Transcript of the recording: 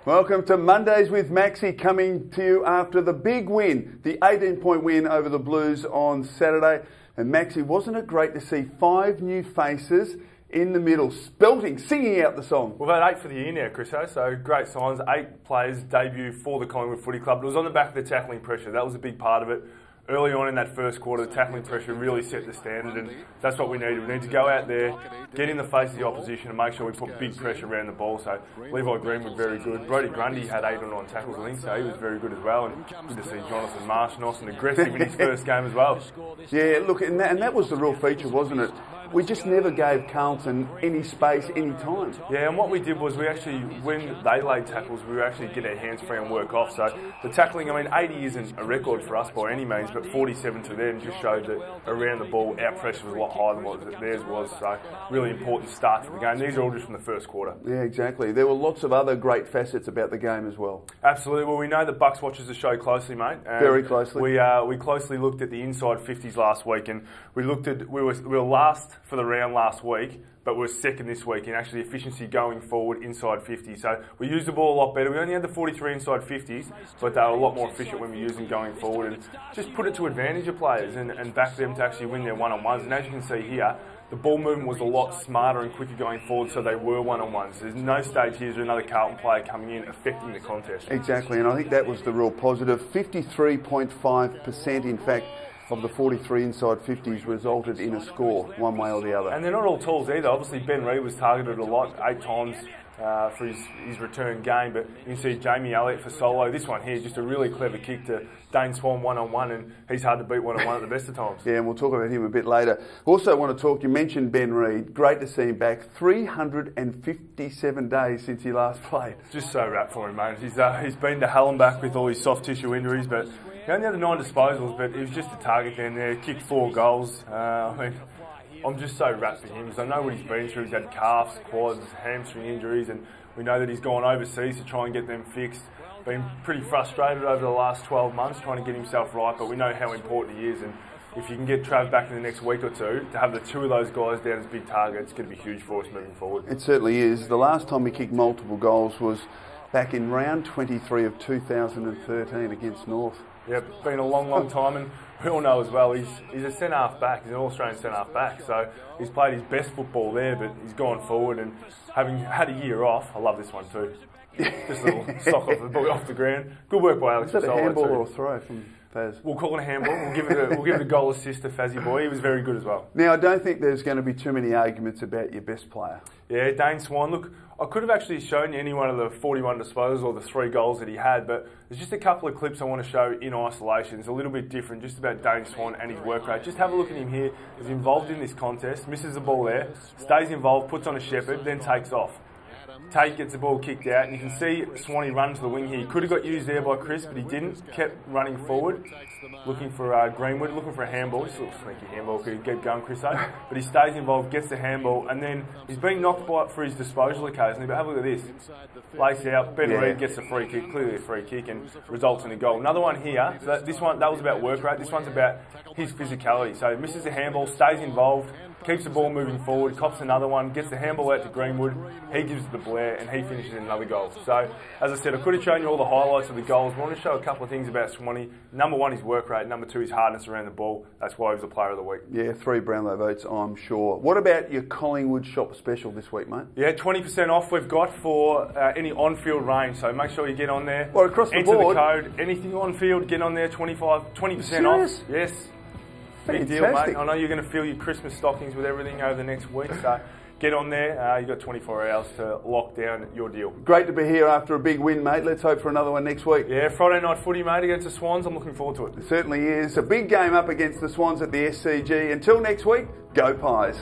Welcome to Mondays with Maxy, coming to you after the big win, the 18-point win over the Blues on Saturday. And Maxy, wasn't it great to see 5 new faces in the middle, singing out the song? We've had 8 for the year now, Chriso, so great signs. 8 players debut for the Collingwood Footy Club. It was on the back of the tackling pressure. That was a big part of it. Early on in that first quarter, the tackling pressure really set the standard, and that's what we needed. We need to go out there, get in the face of the opposition and make sure we put big pressure around the ball. So Levi Greenwood, very good. Brody Grundy had 8 or 9 tackles, I think, so he was very good as well. And good to see Jonathan Marsh nice and aggressive in his first game as well. Yeah, look, and that was the real feature, wasn't it? We just never gave Carlton any space, any time. Yeah, and what we did was we actually, when they laid tackles, we would actually get our hands free and work off. So the tackling, I mean, 80 isn't a record for us by any means, but 47 to them just showed that around the ball, our pressure was a lot higher than what theirs was. So really important start to the game. These are all just from the first quarter. Yeah, exactly. There were lots of other great facets about the game as well. Absolutely. Well, we know that Bucks watches the show closely, mate. Very closely. We closely looked at the inside 50s last week, and we were last for the round last week, but we're second this week in actually efficiency going forward inside 50. So we used the ball a lot better. We only had the 43 inside 50s, but they were a lot more efficient when we used them going forward, and just put it to advantage of players and back them to actually win their one-on-ones. And as you can see here, the ball movement was a lot smarter and quicker going forward, so they were one-on-ones. There's no stage here is another Carlton player coming in affecting the contest. Exactly, and I think that was the real positive. 53.5%, in fact, of the 43 inside 50s resulted in a score, one way or the other. And they're not all tools either. Obviously, Ben Reid was targeted a lot, 8 times for his return game, but you can see Jamie Elliott for solo. This one here, just a really clever kick to Dane Swan one-on-one, and he's hard to beat one-on-one at the best of times. Yeah, and we'll talk about him a bit later. Also want to talk, you mentioned Ben Reid. Great to see him back. 357 days since he last played. Just so wrapped for him, mate. He's been to hell and back with all his soft tissue injuries, but he only had the 9 disposals, but he was just a target down there, kicked 4 goals. I mean, I'm just so wrapped for him because I know what he's been through. He's had calves, quads, hamstring injuries, and we know that he's gone overseas to try and get them fixed. Been pretty frustrated over the last 12 months trying to get himself right, but we know how important he is, and if you can get Trav back in the next week or two, to have the 2 of those guys down as big targets, it's going to be huge for us moving forward. It certainly is. The last time he kicked multiple goals was back in round 23 of 2013 against North. Yeah, it's been a long time, and we all know as well, he's a centre-half back, he's an All-Australian centre-half back, so he's played his best football there, but he's gone forward, and having had a year off, I love this one too. Just a little sock off the ground. Good work by Alex. Is that a handball or a throw from Faz? We'll call it a handball. We'll give it a goal assist to Fazzy boy. He was very good as well. Now, I don't think there's going to be too many arguments about your best player. Yeah, Dane Swan. Look, I could have actually shown you any one of the 41 disposals or the 3 goals that he had, but there's just a couple of clips I want to show in isolation. It's a little bit different, just about Dane Swan and his work rate. Just have a look at him here. He's involved in this contest, misses the ball there, stays involved, puts on a shepherd, then takes off. Tate gets the ball kicked out, and you can see Swanee run to the wing here. He could have got used there by Chris, but he didn't. Kept running forward, looking for Greenwood, looking for a handball. Just a little sneaky handball, could get going, Chris. But he stays involved, gets the handball, and then he's being knocked by for his disposal occasionally. But have a look at this. Lace out, Ben Reid gets a free kick, clearly a free kick, and results in a goal. Another one here. So that was about work rate. This one's about his physicality. So he misses the handball, stays involved, keeps the ball moving forward, cops another one, gets the handball out to Greenwood, he gives it the Blair, and he finishes in another goal. So, as I said, I could have shown you all the highlights of the goals, but I want to show a couple of things about Swanee. Number 1, his work rate. Number 2, his hardness around the ball. That's why he was the player of the week. Yeah, 3 Brownlow votes, I'm sure. What about your Collingwood shop special this week, mate? Yeah, 20% off we've got for any on-field range, so make sure you get on there. Well, across the enter board. Enter the code, anything on-field, get on there, 20% off. Yes. Big deal, mate. I know you're going to fill your Christmas stockings with everything over the next week, so get on there. You've got 24 hours to lock down your deal. Great to be here after a big win, mate. Let's hope for another one next week. Yeah, Friday night footy, mate, against the Swans. I'm looking forward to it. It certainly is. A big game up against the Swans at the SCG. Until next week, go Pies.